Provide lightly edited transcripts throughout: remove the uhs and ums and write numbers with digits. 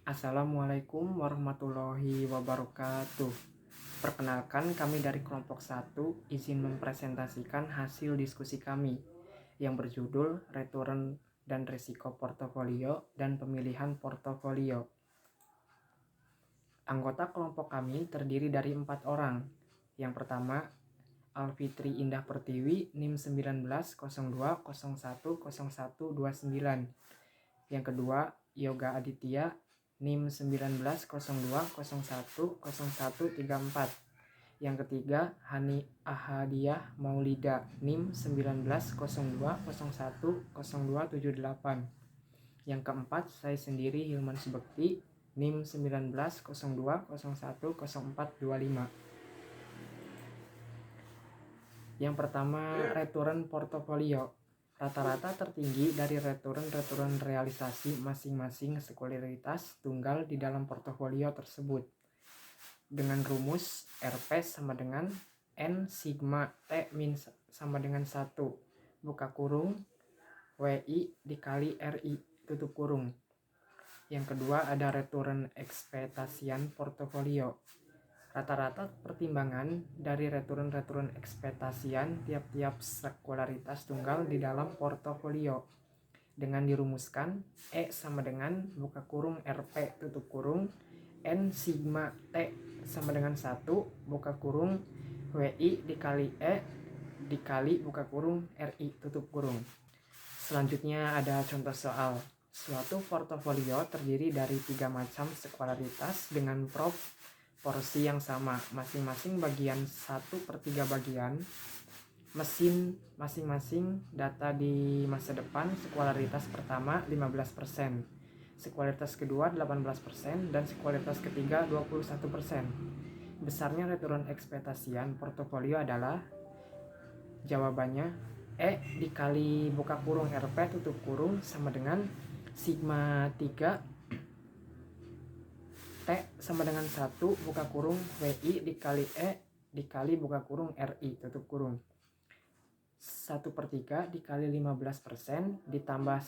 Assalamualaikum warahmatullahi wabarakatuh. Perkenalkan, kami dari kelompok 1 izin mempresentasikan hasil diskusi kami yang berjudul Return dan Risiko Portofolio dan Pemilihan Portofolio. Anggota kelompok kami terdiri dari 4 orang. Yang pertama, Alfitri Indah Pertiwi, NIM 1902010129. Yang kedua, Yoga Aditya, NIM 1902010134. Yang ketiga, Hani Ahadiah Maulida, NIM 1902010278. Yang keempat, saya sendiri Hilman Subekti, NIM 1902010425. Yang pertama, return portofolio. Rata-rata tertinggi dari return realisasi masing-masing sekuritas tunggal di dalam portofolio tersebut. Dengan rumus RP sama dengan N sigma T min sama dengan 1 buka kurung WI dikali RI tutup kurung. Yang kedua ada return ekspektasian portofolio. Rata-rata pertimbangan dari return ekspektasian tiap-tiap sekuritas tunggal di dalam portofolio dengan dirumuskan E sama dengan buka kurung RP tutup kurung N sigma T sama dengan 1 buka kurung WI dikali E dikali buka kurung RI tutup kurung. Selanjutnya ada contoh soal. Suatu portofolio terdiri dari 3 macam sekuritas dengan proporsi yang sama, masing-masing bagian 1/3 bagian mesin masing-masing. Data di masa depan, sekuritas pertama 15%, sekuritas kedua 18%, dan sekuritas ketiga 21%. Besarnya return ekspektasian portofolio adalah, jawabannya E dikali buka kurung RP tutup kurung sama dengan sigma 3 T sama dengan 1 buka kurung WI dikali E dikali buka kurung RI tutup kurung. 1/3 dikali 15% ditambah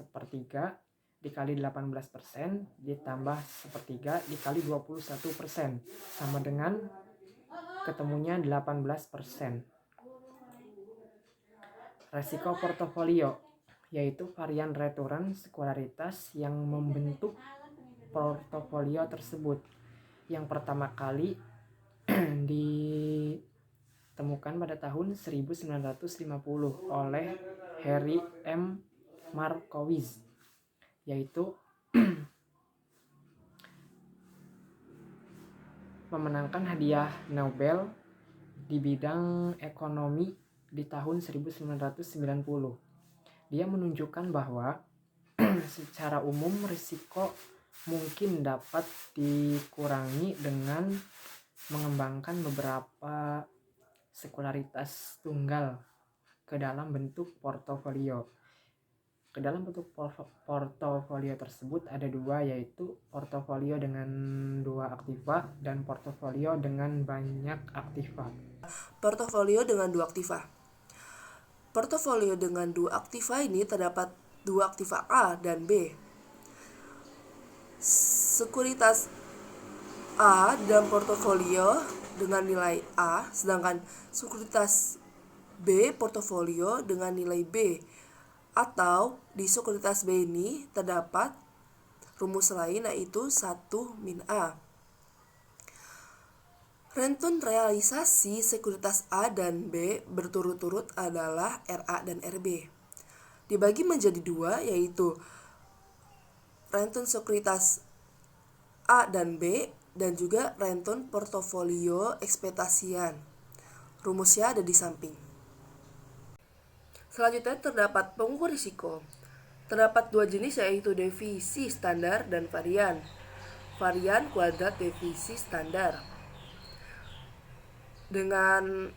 1/3 dikali 18% ditambah 1/3 dikali 21% sama dengan ketemunya 18%. Resiko portofolio yaitu varian return sekuritas yang membentuk portofolio tersebut. Yang pertama kali ditemukan pada tahun 1950 oleh Harry M. Markowitz, yaitu memenangkan hadiah Nobel di bidang ekonomi di tahun 1990. Dia menunjukkan bahwa secara umum risiko mungkin dapat dikurangi dengan mengembangkan beberapa sekuritas tunggal ke dalam bentuk portofolio. Ke dalam bentuk portofolio tersebut ada 2, yaitu portofolio dengan 2 aktiva dan portofolio dengan banyak aktiva. Portofolio dengan 2 aktiva. Portofolio dengan 2 aktiva ini terdapat 2 aktiva A dan B. Sekuritas A dalam portofolio dengan nilai A, sedangkan sekuritas B portofolio dengan nilai B. Atau di sekuritas B ini terdapat rumus lain, yaitu 1 min A. Return realisasi sekuritas A dan B berturut-turut adalah RA dan RB. Dibagi menjadi 2, yaitu return sekuritas A dan B dan juga return portofolio ekspektasian. Rumusnya ada di samping. Selanjutnya terdapat pengukur risiko. Terdapat 2 jenis, yaitu defisi standar dan varian. Varian kuadrat defisi standar. Dengan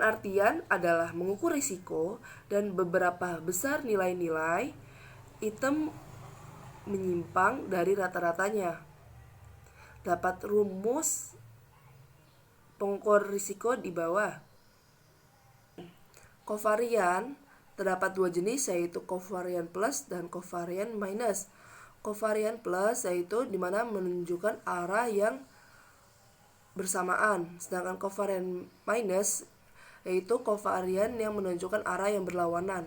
artian adalah mengukur risiko dan beberapa besar nilai-nilai item menyimpang dari rata-ratanya. Dapat rumus pengukur risiko di bawah. Kovarian Terdapat dua jenis, yaitu covariant plus dan covariant minus. Covariant plus yaitu dimana menunjukkan arah yang bersamaan, sedangkan covariant minus yaitu covariant yang menunjukkan arah yang berlawanan.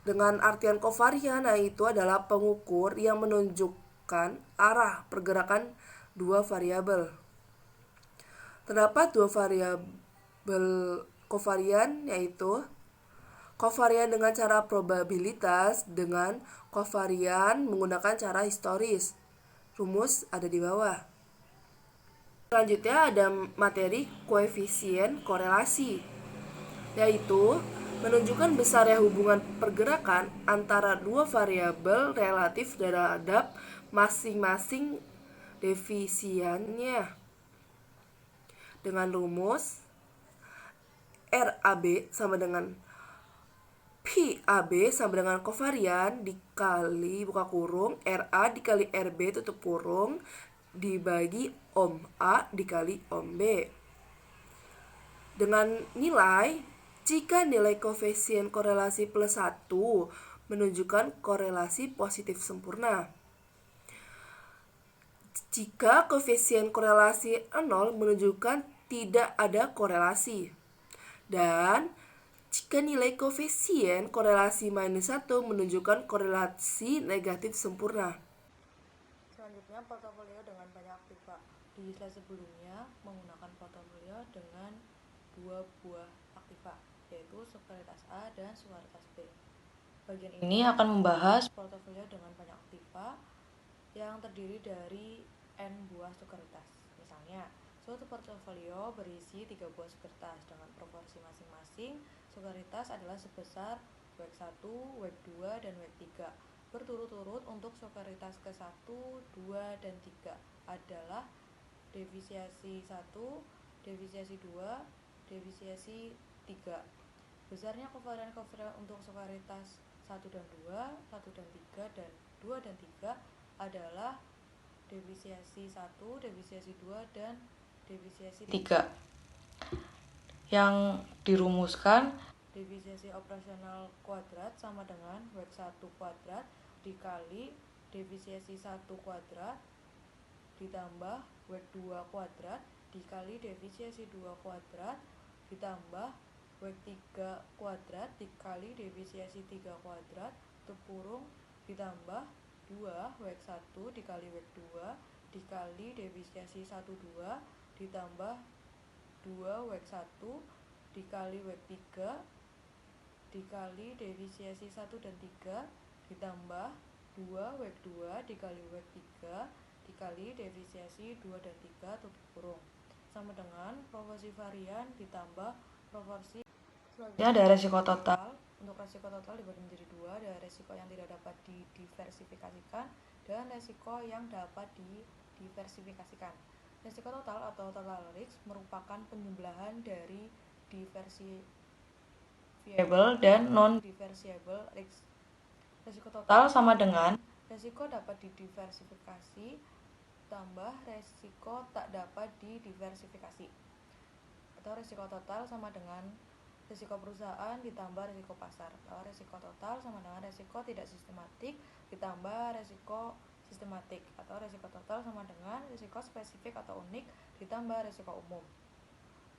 Dengan artian covariant, yaitu adalah pengukur yang menunjukkan arah pergerakan dua variabel. Terdapat dua variabel covariant, yaitu covariant dengan cara probabilitas dengan covariant menggunakan cara historis. Rumus ada di bawah. Selanjutnya ada materi koefisien korelasi, yaitu menunjukkan besarnya hubungan pergerakan antara dua variabel relatif terhadap masing-masing defisiennya. Dengan rumus RAB sama dengan PAB sama dengan covariant dikali buka kurung RA dikali RB tutup kurung dibagi Ohm A dikali Ohm B. Dengan nilai, jika nilai koefisien korelasi plus 1 menunjukkan korelasi positif sempurna. Jika koefisien korelasi 0 menunjukkan tidak ada korelasi. Dan jika nilai koefisien korelasi minus 1 menunjukkan korelasi negatif sempurna. Selanjutnya, portofolio dengan banyak aktiva. Di slide sebelumnya menggunakan portofolio dengan dua buah aktiva, yaitu sekuritas A dan sekuritas B. Bagian ini akan membahas portofolio dengan banyak aktiva yang terdiri dari N buah sekuritas. Misalnya, suatu portofolio berisi 3 buah sekuritas dengan proporsi masing-masing sekuritas adalah sebesar WEG1, WEG2, dan WEG3. Berturut-turut untuk sekuritas ke-1, 2, dan 3 adalah defisiasi 1, defisiasi 2, defisiasi 3. Besarnya covariant untuk sekuritas 1 dan 2, 1 dan 3, dan 2 dan 3 adalah defisiasi 1, defisiasi 2, dan defisiasi 3. Yang dirumuskan, defisiasi operasional kuadrat sama dengan WEG1 kuadrat dikali defisiasi 1 kuadrat ditambah WEG2 kuadrat dikali defisiasi 2 kuadrat ditambah WEG3 kuadrat dikali defisiasi 3 kuadrat kurung ditambah 2 WEG1 dikali WEG2 dikali defisiasi 1 2 ditambah 2 WEG1 dikali WEG3 dikali defisiasi 1 dan 3 ditambah 2 WEG2 dikali WEG3 dikali defisiasi 2 dan 3 tutup kurung sama dengan proporsi varian ditambah proporsi. Selanjutnya ada resiko total. Untuk resiko total dibagi menjadi dua, ada resiko yang tidak dapat didiversifikasikan dan resiko yang dapat didiversifikasikan. Resiko total atau total risk merupakan penjumlahan dari diversifiable dan non-diversifiable risk. Resiko total sama dengan resiko dapat didiversifikasi tambah resiko tak dapat didiversifikasi. Atau resiko total sama dengan resiko perusahaan ditambah resiko pasar. Atau resiko total sama dengan resiko tidak sistematik ditambah resiko sistematik. Atau resiko total sama dengan resiko spesifik atau unik ditambah resiko umum.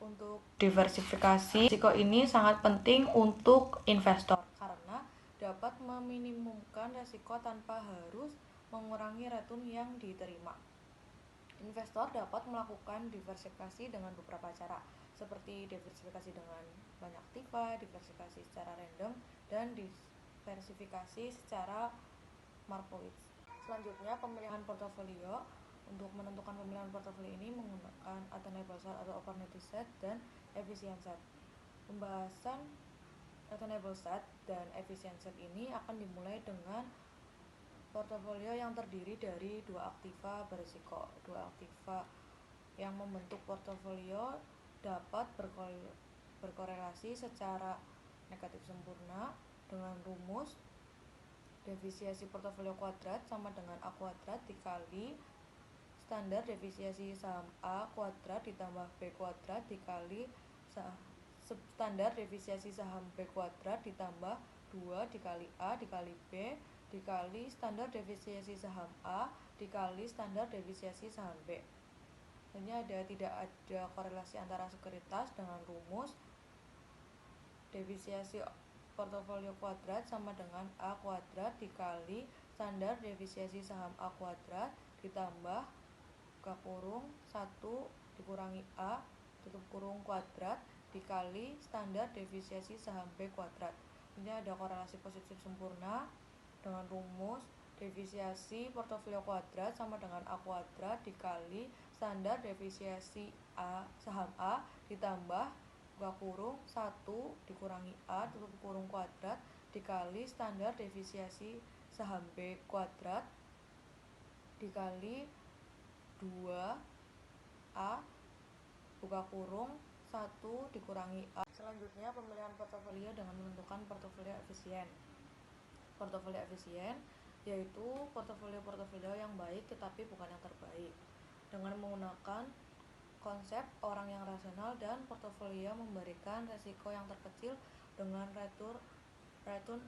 Untuk diversifikasi, risiko ini sangat penting untuk investor karena dapat meminimumkan risiko tanpa harus mengurangi return yang diterima. Investor dapat melakukan diversifikasi dengan beberapa cara, seperti diversifikasi dengan banyak aktiva, diversifikasi secara random, dan diversifikasi secara Markowitz. Selanjutnya, pemilihan portofolio. Untuk menentukan pemilihan portofolio ini menggunakan attainable set atau opportunity set dan efficient set. Pembahasan attainable set dan efficient set ini akan dimulai dengan portofolio yang terdiri dari dua aktiva berisiko. Dua aktiva yang membentuk portofolio dapat berkorelasi secara negatif sempurna dengan rumus defisiasi portofolio kuadrat sama dengan A kuadrat dikali standar defisiasi saham A kuadrat ditambah B kuadrat dikali Standar defisiensi saham B kuadrat ditambah 2 dikali A dikali B dikali standar defisiensi saham A dikali standar defisiensi saham B. Ini tidak ada korelasi antara sekuritas dengan rumus defisiensi portofolio kuadrat sama dengan A kuadrat dikali standar defisiensi saham A kuadrat ditambah buka kurung 1 dikurangi A tutup kurung kuadrat dikali standar defisiensi saham B kuadrat. Ini ada korelasi positif sempurna dengan rumus defisiensi portofolio kuadrat sama dengan A kuadrat dikali standar defisiensi saham A ditambah buka kurung 1 dikurangi A tutup kurung kuadrat dikali standar defisiensi saham B kuadrat dikali 2A buka kurung 1 dikurangi A. Selanjutnya pemilihan portofolio dengan menentukan portofolio efisien. Portofolio efisien yaitu portofolio yang baik tetapi bukan yang terbaik dengan menggunakan konsep orang yang rasional dan portofolio memberikan resiko yang terkecil dengan return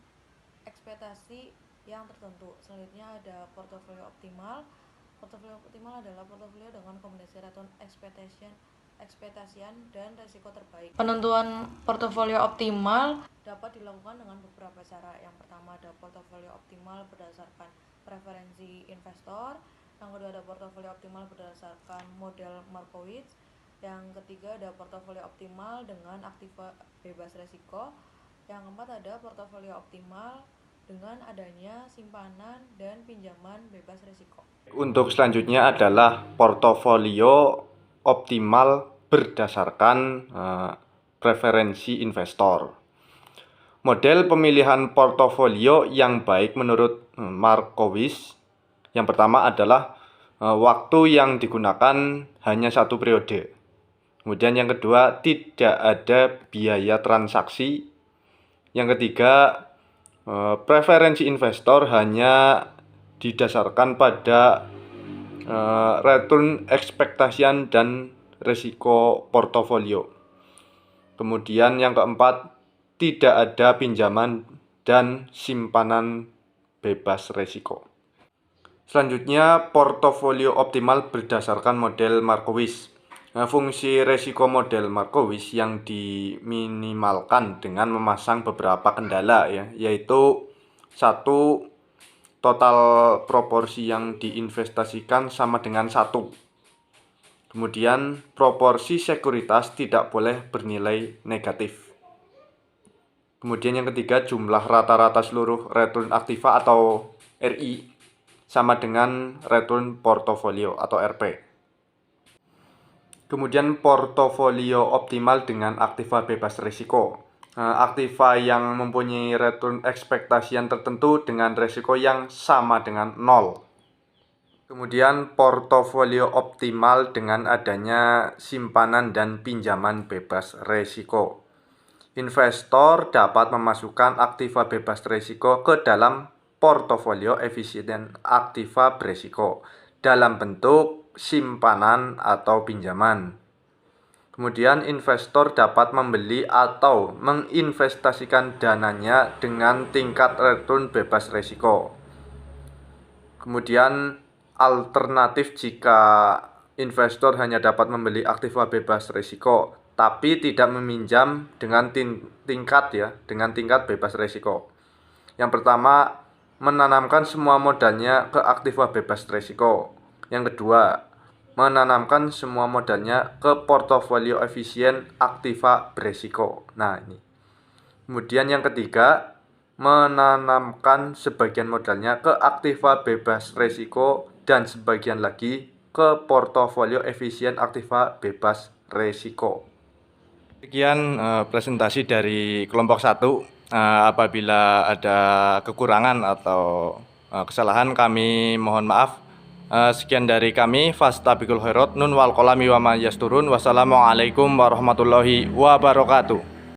ekspektasi yang tertentu. Selanjutnya ada portofolio optimal. Portofolio optimal adalah portofolio dengan kombinasi return ekspektasian dan resiko terbaik. Penentuan portofolio optimal dapat dilakukan dengan beberapa cara. Yang pertama ada portofolio optimal berdasarkan preferensi investor. Yang kedua ada portofolio optimal berdasarkan model Markowitz. Yang ketiga ada portofolio optimal dengan aktiva bebas resiko. Yang keempat ada portofolio optimal dengan adanya simpanan dan pinjaman bebas resiko. Untuk selanjutnya adalah portofolio optimal berdasarkan preferensi investor. Model pemilihan portofolio yang baik menurut Markowitz yang pertama adalah waktu yang digunakan hanya 1 periode. Kemudian yang kedua, tidak ada biaya transaksi. Yang ketiga, preferensi investor hanya didasarkan pada return ekspektasian dan risiko portofolio. Kemudian yang keempat, tidak ada pinjaman dan simpanan bebas risiko. Selanjutnya, portofolio optimal berdasarkan model Markowitz. Fungsi risiko model Markowitz yang diminimalkan dengan memasang beberapa kendala yaitu 1. Total proporsi yang diinvestasikan sama dengan 1. Kemudian proporsi sekuritas tidak boleh bernilai negatif. Kemudian yang ketiga, jumlah rata-rata seluruh return aktiva atau RI sama dengan return portofolio atau RP. Kemudian portofolio optimal dengan aktiva bebas risiko. Aktiva yang mempunyai return ekspektasian tertentu dengan risiko yang sama dengan 0. Kemudian portofolio optimal dengan adanya simpanan dan pinjaman bebas risiko. Investor dapat memasukkan aktiva bebas risiko ke dalam portofolio efisien aktiva berisiko dalam bentuk simpanan atau pinjaman. Kemudian investor dapat membeli atau menginvestasikan dananya dengan tingkat return bebas risiko. Kemudian alternatif jika investor hanya dapat membeli aktiva bebas risiko tapi tidak meminjam dengan tingkat bebas risiko. Yang pertama, menanamkan semua modalnya ke aktiva bebas risiko. Yang kedua, menanamkan semua modalnya ke portofolio efisien aktiva berisiko. Nah, ini. Kemudian yang ketiga, menanamkan sebagian modalnya ke aktiva bebas risiko dan sebagian lagi ke portofolio efisien aktiva bebas risiko. Sekian presentasi dari kelompok 1. Apabila ada kekurangan atau kesalahan kami mohon maaf. Sekian dari kami. Fastabiqul khairat. Nun wal qalami wa ma yasturun. Wassalamualaikum warahmatullahi wabarakatuh.